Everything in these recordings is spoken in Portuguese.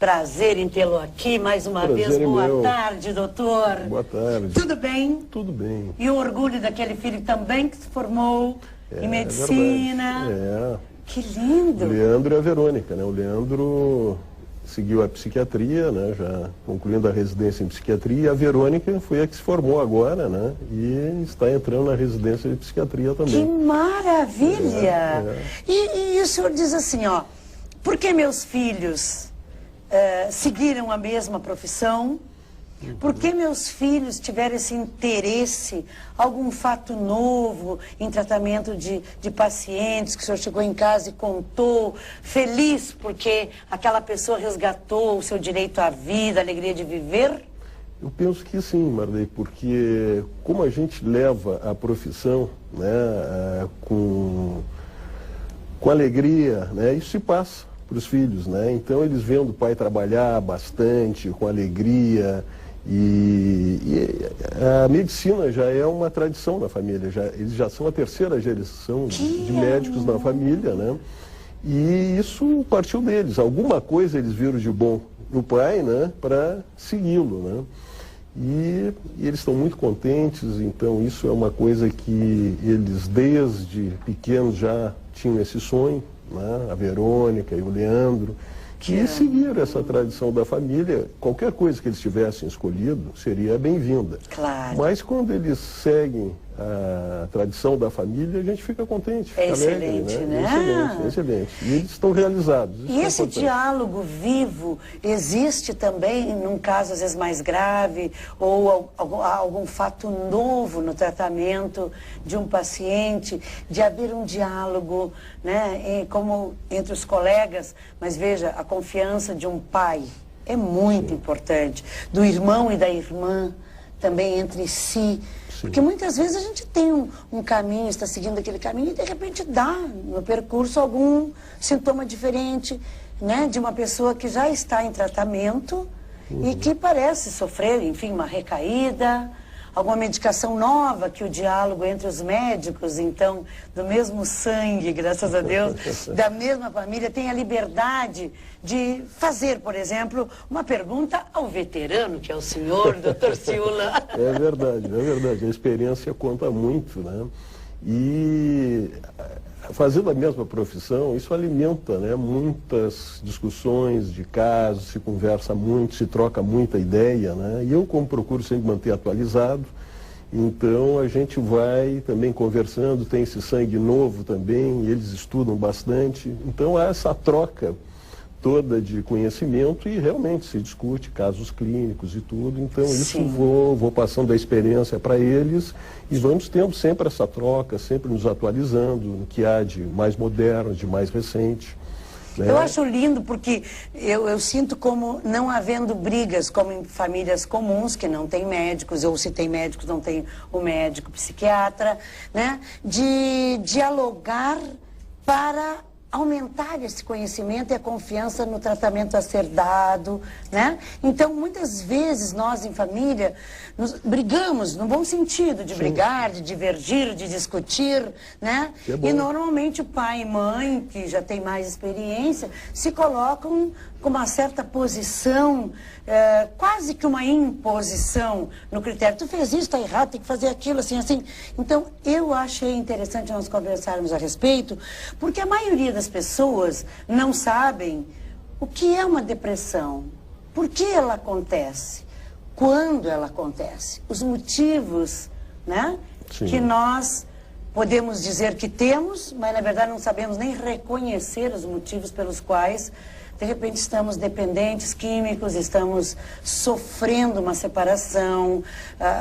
prazer em tê-lo aqui mais uma vez. Boa tarde, doutor. Boa tarde. Tudo bem? Tudo bem. E o orgulho daquele filho também que se formou em medicina. Que lindo. O Leandro e a Verônica, né? O Leandro seguiu a psiquiatria, né? Já concluindo a residência em psiquiatria. E a Verônica foi a que se formou agora, né? E está entrando na residência de psiquiatria também. Que maravilha! E o senhor diz assim, ó, por que meus filhos seguiram a mesma profissão? Por que meus filhos tiveram esse interesse, algum fato novo em tratamento de pacientes, que o senhor chegou em casa e contou, feliz porque aquela pessoa resgatou o seu direito à vida, a alegria de viver? Eu penso que sim, Marley, porque como a gente leva a profissão, né, com alegria, né, isso se passa para os filhos, né? Então eles vendo o pai trabalhar bastante, com alegria. E a medicina já é uma tradição na família, eles já são a terceira geração de médicos na família, né? E isso partiu deles, alguma coisa eles viram de bom no pai, né, para segui-lo, né? E eles estão muito contentes, então isso é uma coisa que eles desde pequenos já tinham esse sonho, né? A Verônica e o Leandro. E seguir essa tradição da família, qualquer coisa que eles tivessem escolhido seria bem-vinda. Claro. Mas quando eles seguem a tradição da família, a gente fica contente, fica excelente, alegre, né? Excelente, excelente. E eles estão realizados. E esse diálogo vivo existe também num caso às vezes mais grave ou algum fato novo no tratamento de um paciente, de haver um diálogo, né, como entre os colegas, mas veja, a confiança de um pai é muito importante, do irmão e da irmã também entre si. Porque muitas vezes a gente tem um caminho, está seguindo aquele caminho e de repente dá no percurso algum sintoma diferente, né, de uma pessoa que já está em tratamento e que parece sofrer, enfim, uma recaída, alguma medicação nova, que o diálogo entre os médicos, então, do mesmo sangue, graças a Deus, da mesma família, tem a liberdade de fazer, por exemplo, uma pergunta ao veterano, que é o senhor, doutor Ciula. É verdade. A experiência conta muito, né? E fazendo a mesma profissão, isso alimenta, né, muitas discussões de casos, se conversa muito, se troca muita ideia, né? E eu, como procuro sempre manter atualizado, então a gente vai também conversando, tem esse sangue novo também, eles estudam bastante, então há essa troca toda de conhecimento e realmente se discute casos clínicos e tudo, então isso vou passando a experiência para eles e vamos tendo sempre essa troca, sempre nos atualizando no que há de mais moderno, de mais recente. Né? Eu acho lindo porque eu sinto como não havendo brigas, como em famílias comuns que não tem médicos, ou se tem médicos não tem o médico psiquiatra, né? De dialogar para aumentar esse conhecimento e a confiança no tratamento a ser dado, né? Então, muitas vezes, nós em família, brigamos, no bom sentido, de brigar, de divergir, de discutir, né? E normalmente o pai e mãe, que já tem mais experiência, se colocam com uma certa posição, quase que uma imposição no critério. Tu fez isso, está errado, tem que fazer aquilo, assim, assim. Então, eu achei interessante nós conversarmos a respeito, porque a maioria das pessoas não sabem o que é uma depressão, por que ela acontece, quando ela acontece, os motivos, né, que nós podemos dizer que temos, mas na verdade não sabemos nem reconhecer os motivos pelos quais de repente estamos dependentes químicos, estamos sofrendo uma separação,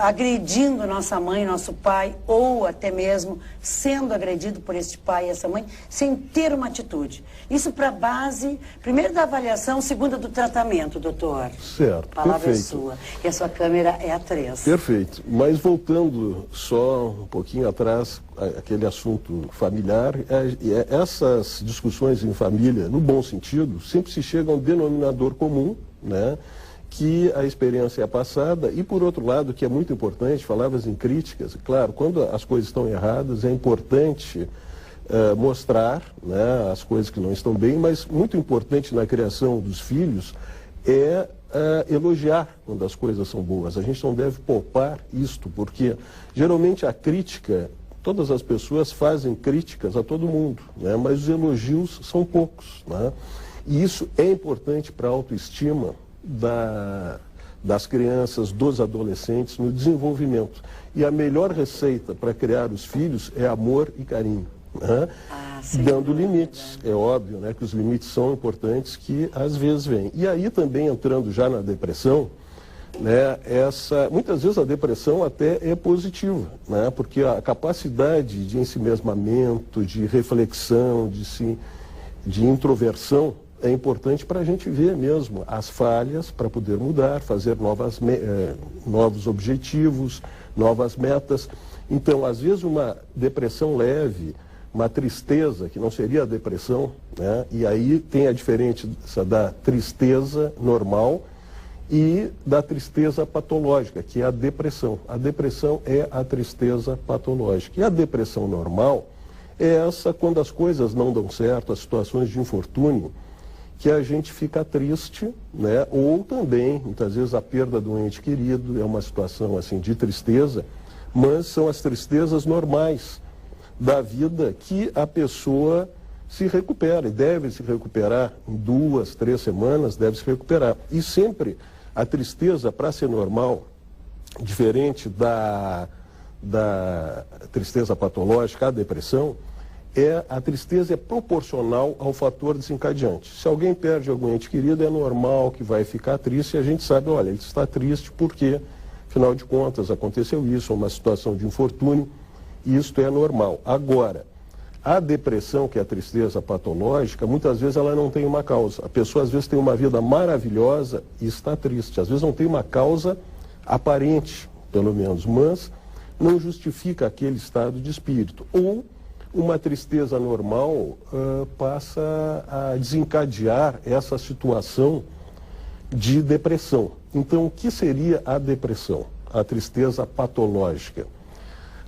agredindo nossa mãe, nosso pai, ou até mesmo sendo agredido por este pai e essa mãe, sem ter uma atitude. Isso para a base, primeiro da avaliação, segunda do tratamento, doutor. Certo, a palavra perfeito. é sua. E a sua câmera é a 3. Perfeito. Mas voltando só um pouquinho atrás, aquele assunto familiar, essas discussões em família, no bom sentido, sempre se chega a um denominador comum, né? Que a experiência é passada e, por outro lado, que é muito importante, falavas em críticas, claro, quando as coisas estão erradas, é importante mostrar, né, as coisas que não estão bem, mas muito importante na criação dos filhos é elogiar quando as coisas são boas. A gente não deve poupar isto, porque geralmente a crítica, todas as pessoas fazem críticas a todo mundo, né? Mas os elogios são poucos, né? E isso é importante para a autoestima das crianças, dos adolescentes, no desenvolvimento. E a melhor receita para criar os filhos é amor e carinho, né? Dando limites. É óbvio, né, que os limites são importantes, que às vezes vêm. E aí também entrando já na depressão, né, muitas vezes a depressão até é positiva, né, porque a capacidade de ensimesmamento, de reflexão, de introversão é importante para a gente ver mesmo as falhas, para poder mudar, fazer novos objetivos, novas metas. Então, às vezes uma depressão leve, uma tristeza, que não seria a depressão, né? E aí tem a diferença da tristeza normal e da tristeza patológica, que é a depressão. A depressão é a tristeza patológica. E a depressão normal é essa quando as coisas não dão certo, as situações de infortúnio, que a gente fica triste, né? Ou também, muitas vezes, a perda do ente querido é uma situação assim de tristeza, mas são as tristezas normais da vida que a pessoa se recupera, e deve se recuperar em 2, 3 semanas, deve se recuperar. E sempre a tristeza, para ser normal, diferente da tristeza patológica, a depressão, a tristeza é proporcional ao fator desencadeante. Se alguém perde algum ente querido, é normal que vai ficar triste, e a gente sabe, olha, ele está triste porque, afinal de contas, aconteceu isso, uma situação de infortúnio. Isto é normal. Agora, a depressão, que é a tristeza patológica, muitas vezes ela não tem uma causa. A pessoa às vezes tem uma vida maravilhosa e está triste. Às vezes não tem uma causa aparente, pelo menos, mas não justifica aquele estado de espírito. Ou uma tristeza normal passa a desencadear essa situação de depressão. Então, o que seria a depressão? A tristeza patológica.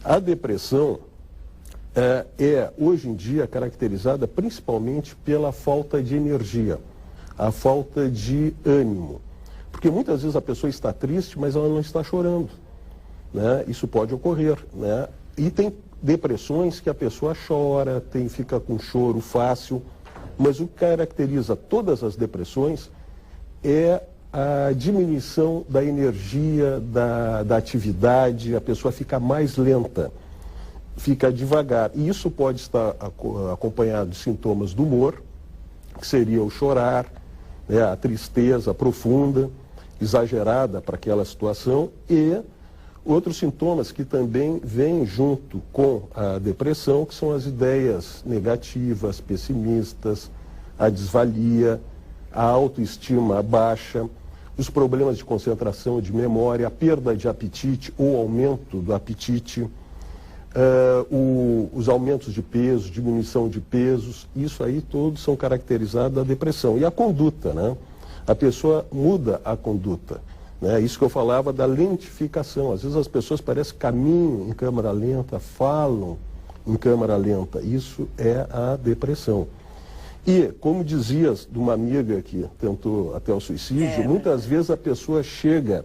A depressão hoje em dia, caracterizada principalmente pela falta de energia, a falta de ânimo. Porque muitas vezes a pessoa está triste, mas ela não está chorando, né? Isso pode ocorrer, né? E tem depressões que a pessoa chora, fica com choro fácil, mas o que caracteriza todas as depressões é a diminuição da energia, da atividade, a pessoa fica mais lenta, fica devagar. E isso pode estar acompanhado de sintomas do humor, que seria o chorar, né, a tristeza profunda, exagerada para aquela situação, e outros sintomas que também vêm junto com a depressão, que são as ideias negativas, pessimistas, a desvalia, a autoestima baixa, os problemas de concentração, de memória, a perda de apetite ou aumento do apetite, os aumentos de peso, diminuição de pesos, isso aí todos são caracterizados da depressão. E a conduta, né? A pessoa muda a conduta, né? Isso que eu falava da lentificação. Às vezes as pessoas parecem que caminham em câmera lenta, falam em câmera lenta. Isso é a depressão. E, como dizias de uma amiga que tentou até o suicídio, muitas vezes a pessoa chega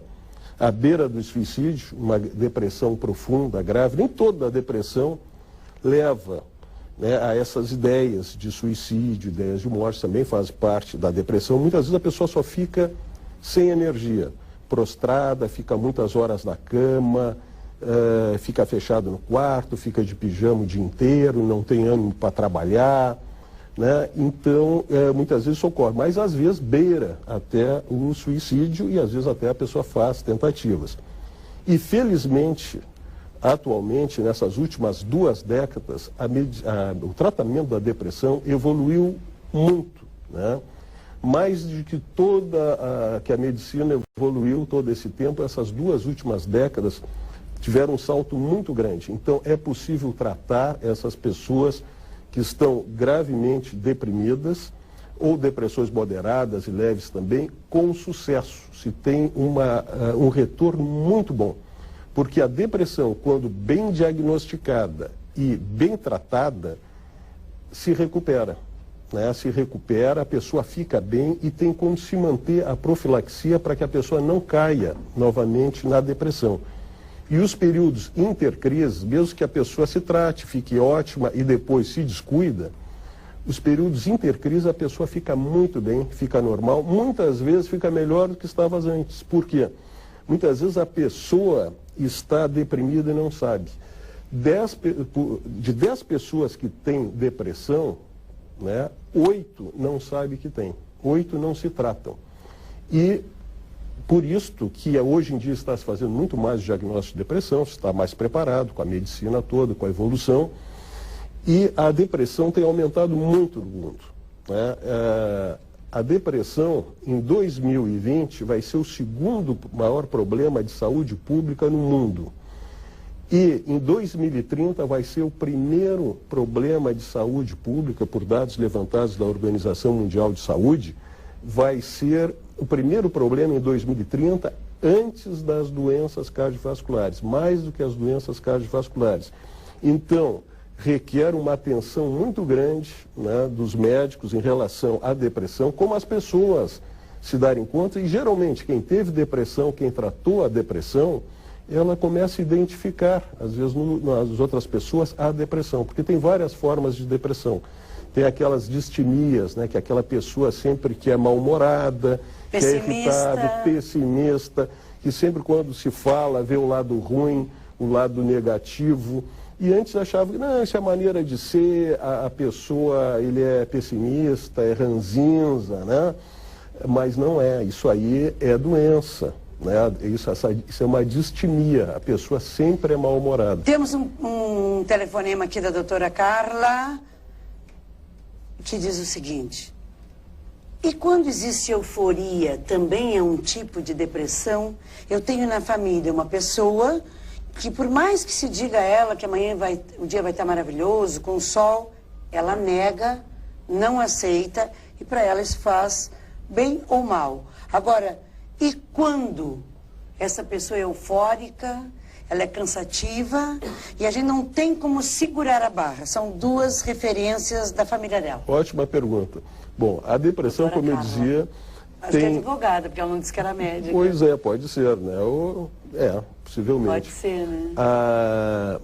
à beira do suicídio, uma depressão profunda, grave. Nem toda a depressão leva, né, a essas ideias de suicídio, ideias de morte, também faz parte da depressão. Muitas vezes a pessoa só fica sem energia, prostrada, fica muitas horas na cama, fica fechado no quarto, fica de pijama o dia inteiro, não tem ânimo para trabalhar, né? Então, muitas vezes isso ocorre, mas às vezes beira até o suicídio e às vezes até a pessoa faz tentativas. E felizmente, atualmente, nessas últimas 2 décadas, o tratamento da depressão evoluiu muito, né? Mais de que que a medicina evoluiu todo esse tempo, essas 2 últimas décadas tiveram um salto muito grande. Então, é possível tratar essas pessoas que estão gravemente deprimidas, ou depressões moderadas e leves também, com sucesso. Se tem um retorno muito bom. Porque a depressão, quando bem diagnosticada e bem tratada, se recupera. né, se recupera, a pessoa fica bem e tem como se manter a profilaxia para que a pessoa não caia novamente na depressão. E os períodos intercrises, mesmo que a pessoa se trate, fique ótima e depois se descuida, os períodos intercrises a pessoa fica muito bem, fica normal, muitas vezes fica melhor do que estava antes. Por quê? Muitas vezes a pessoa está deprimida e não sabe. De 10 pessoas que têm depressão, né, 8 não sabem que tem, 8 não se tratam. E por isto que hoje em dia está se fazendo muito mais diagnóstico de depressão, se está mais preparado com a medicina toda, com a evolução, e a depressão tem aumentado muito no mundo, né? A depressão, em 2020, vai ser o segundo maior problema de saúde pública no mundo. E em 2030 vai ser o primeiro problema de saúde pública, por dados levantados da Organização Mundial de Saúde, vai ser o primeiro problema em 2030 antes das doenças cardiovasculares, mais do que as doenças cardiovasculares. Então, requer uma atenção muito grande, né, dos médicos em relação à depressão, como as pessoas se darem conta, e geralmente quem teve depressão, quem tratou a depressão, ela começa a identificar, às vezes nas outras pessoas, a depressão, porque tem várias formas de depressão. Tem aquelas distimias, né, que aquela pessoa sempre que é mal-humorada, que é irritada, pessimista, que sempre quando se fala vê o lado ruim, o lado negativo. E antes achava que, não, isso é maneira de ser, a pessoa, ele é pessimista, é ranzinza, né? Mas não é, isso aí é doença, né? Isso é uma distimia, a pessoa sempre é mal-humorada. Temos um telefonema aqui da doutora Carla, que diz o seguinte: e quando existe euforia, também é um tipo de depressão? Eu tenho na família uma pessoa que, por mais que se diga a ela que amanhã o dia vai estar maravilhoso, com sol, ela nega, não aceita, e para ela isso faz bem ou mal. Agora, e quando essa pessoa é eufórica, ela é cansativa, e a gente não tem como segurar a barra? São duas referências da família dela. Ótima pergunta. Bom, a depressão, como eu dizia... Acho que é advogada, porque ela não disse que era médica. Pois é, pode ser, né? Possivelmente. Pode ser, né?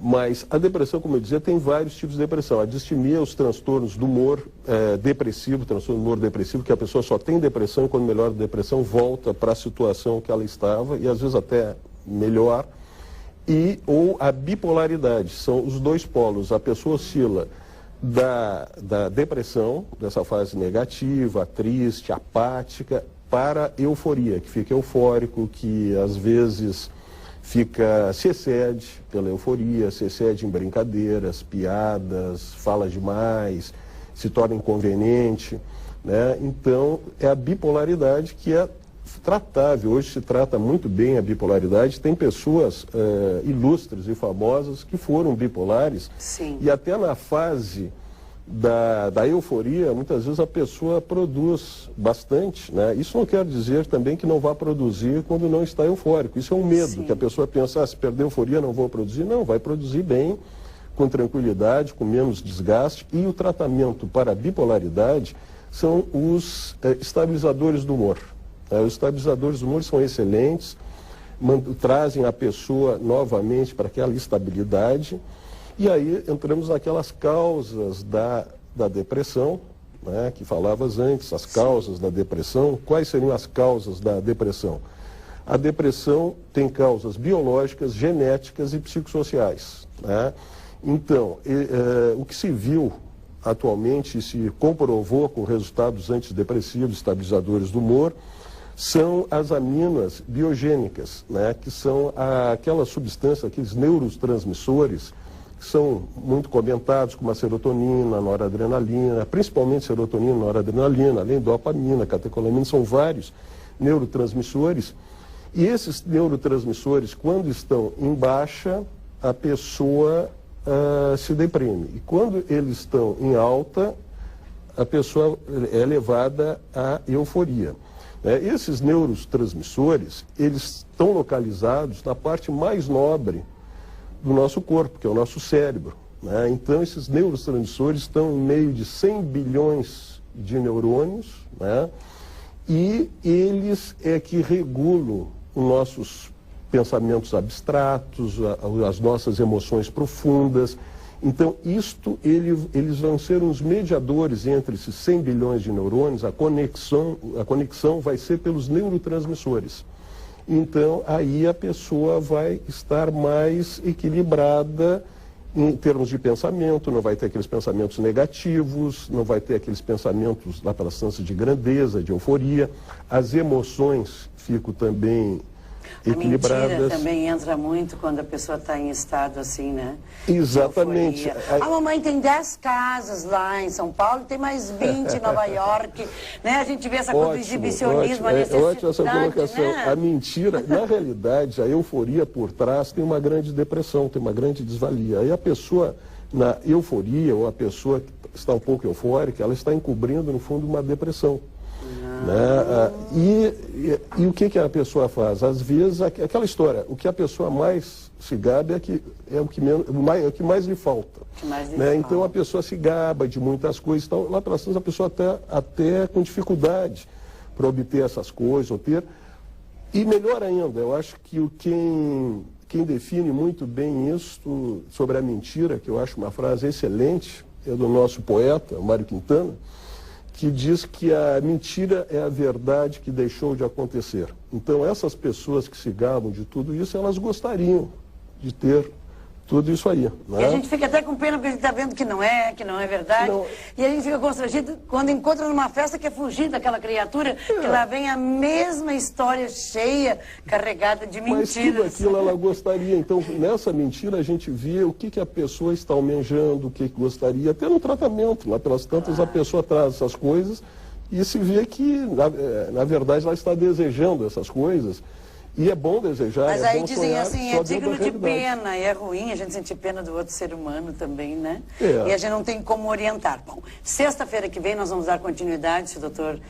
Mas a depressão, como eu dizia, tem vários tipos de depressão. A distimia, os transtornos do humor depressivo, transtorno do humor depressivo, que a pessoa só tem depressão e quando melhora a depressão volta para a situação que ela estava, e às vezes até melhor. Ou a bipolaridade, são os dois polos. A pessoa oscila da depressão, dessa fase negativa, triste, apática, para euforia, que fica eufórico, que às vezes se excede pela euforia, se excede em brincadeiras, piadas, fala demais, se torna inconveniente, né? Então, é a bipolaridade que é tratável. Hoje se trata muito bem a bipolaridade. Tem pessoas ilustres e famosas que foram bipolares. Sim. E até na fase da euforia, muitas vezes a pessoa produz bastante, né? Isso não quer dizer também que não vá produzir quando não está eufórico. Isso é um medo, sim, que a pessoa pensa, se perder a euforia não vou produzir. Não, vai produzir bem, com tranquilidade, com menos desgaste. E o tratamento para a bipolaridade são os estabilizadores do humor. Os estabilizadores do humor são excelentes, trazem a pessoa novamente para aquela estabilidade. E aí entramos naquelas causas da depressão, né, que falavas antes, as causas da depressão. Quais seriam as causas da depressão? A depressão tem causas biológicas, genéticas e psicossociais, né? Então, o que se viu atualmente, se comprovou com resultados antidepressivos, estabilizadores do humor, são as aminas biogênicas, né, que são aquela substância, aqueles neurotransmissores, que são muito comentados, como a serotonina, a noradrenalina, principalmente serotonina, noradrenalina, além da dopamina, catecolamina, são vários neurotransmissores. E esses neurotransmissores, quando estão em baixa, a pessoa se deprime. E quando eles estão em alta, a pessoa é levada à euforia. Esses neurotransmissores, eles estão localizados na parte mais nobre do nosso corpo, que é o nosso cérebro, né? Então, esses neurotransmissores estão em meio de 100 bilhões de neurônios, né? E eles é que regulam os nossos pensamentos abstratos, as nossas emoções profundas. Então, eles vão ser os mediadores entre esses 100 bilhões de neurônios, a conexão vai ser pelos neurotransmissores. Então, aí a pessoa vai estar mais equilibrada em termos de pensamento, não vai ter aqueles pensamentos negativos, não vai ter aqueles pensamentos lá pelas ânsias de grandeza, de euforia. As emoções ficam também equilibradas. A mentira também entra muito quando a pessoa está em estado assim, né? Exatamente. A mamãe tem 10 casas lá em São Paulo, tem mais 20 em Nova York, né? A gente vê essa coisa do exibicionismo, a necessidade, ótimo essa colocação. né? A mentira, na realidade, a euforia por trás tem uma grande depressão, tem uma grande desvalia. Aí a pessoa, na euforia, ou a pessoa que está um pouco eufórica, ela está encobrindo, no fundo, uma depressão. Né? E o que a pessoa faz? Às vezes, aquela história, o que a pessoa mais se gabe é o que mais lhe falta. Né? Então a pessoa se gaba de muitas coisas. Então, lá pelas tantas, a pessoa até com dificuldade para obter essas coisas, E melhor ainda, eu acho que quem define muito bem isso sobre a mentira, que eu acho uma frase excelente, é do nosso poeta, Mário Quintana, que diz que a mentira é a verdade que deixou de acontecer. Então, essas pessoas que se gabam de tudo isso, elas gostariam de ter tudo isso aí. Né? E a gente fica até com pena porque a gente está vendo que não é verdade. Não. E a gente fica constrangido quando encontra numa festa que é fugir daquela criatura, que lá vem a mesma história cheia, carregada de mentiras. Mas tudo aquilo ela gostaria. Então, nessa mentira, a gente vê o que a pessoa está almejando, o que gostaria, até no tratamento. Lá pelas tantas, a pessoa traz essas coisas e se vê que, na verdade, ela está desejando essas coisas. E é bom desejar, mas aí dizem sonhar, assim, é digno de pena, e é ruim a gente sentir pena do outro ser humano também, né? E a gente não tem como orientar. Bom, sexta-feira que vem nós vamos dar continuidade, se o doutor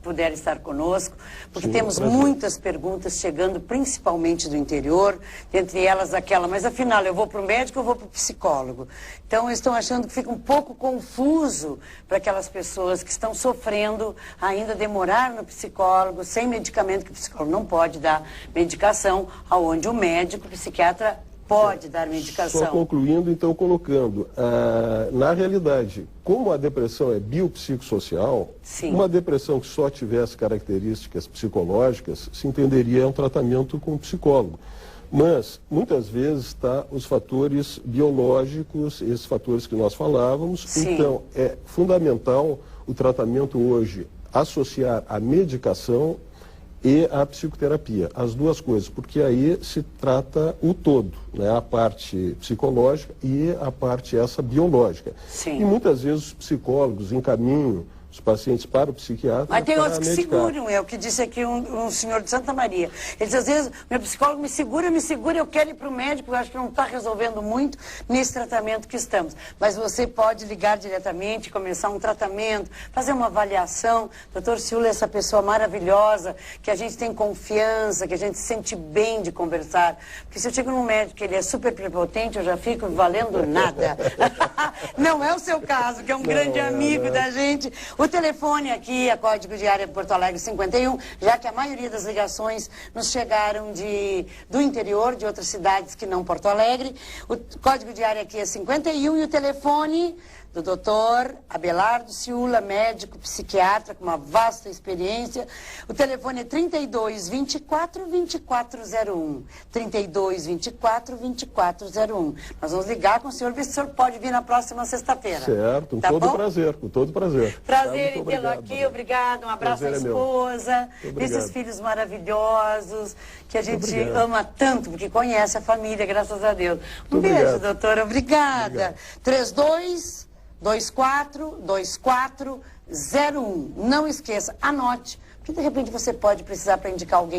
puder estar conosco, porque temos muitas perguntas chegando, principalmente do interior, dentre elas aquela, mas afinal, eu vou para o médico ou eu vou para o psicólogo? Então, estão achando que fica um pouco confuso para aquelas pessoas que estão sofrendo ainda demorar no psicólogo, sem medicamento, que o psicólogo não pode dar medicação, aonde o médico, o psiquiatra, pode dar medicação. Só concluindo, então, colocando, na realidade, como a depressão é biopsicossocial, uma depressão que só tivesse características psicológicas, se entenderia um tratamento com um psicólogo. Mas, muitas vezes, os fatores biológicos, esses fatores que nós falávamos. Então, é fundamental o tratamento hoje associar a medicação e a psicoterapia, as duas coisas, porque aí se trata o todo, né? A parte psicológica e a parte essa biológica. E muitas vezes os psicólogos encaminham os pacientes para o psiquiatra. Mas tem outros que seguram, é o que disse aqui um senhor de Santa Maria. Ele diz, às vezes, meu psicólogo me segura, eu quero ir para o médico, eu acho que não está resolvendo muito nesse tratamento que estamos. Mas você pode ligar diretamente, começar um tratamento, fazer uma avaliação. Doutor Ciúla é essa pessoa maravilhosa, que a gente tem confiança, que a gente se sente bem de conversar. Porque se eu chego num médico que ele é super prepotente, eu já fico valendo nada. Não é o seu caso, que é um grande amigo da gente. O telefone aqui é Código de Área Porto Alegre 51, já que a maioria das ligações nos chegaram do interior, de outras cidades que não Porto Alegre. O Código de Área aqui é 51 e o telefone do doutor Abelardo Ciúla, médico, psiquiatra, com uma vasta experiência. O telefone é 3224-2401. 3224-2401. Nós vamos ligar com o senhor, ver se o senhor pode vir na próxima sexta-feira. Certo, com todo prazer, com todo prazer. Prazer em tê-lo aqui, obrigado. Um abraço à esposa, desses filhos maravilhosos, que a gente ama tanto, porque conhece a família, graças a Deus. Um beijo, doutora, obrigada. 3224-2401. Não esqueça, anote, porque de repente você pode precisar para indicar alguém.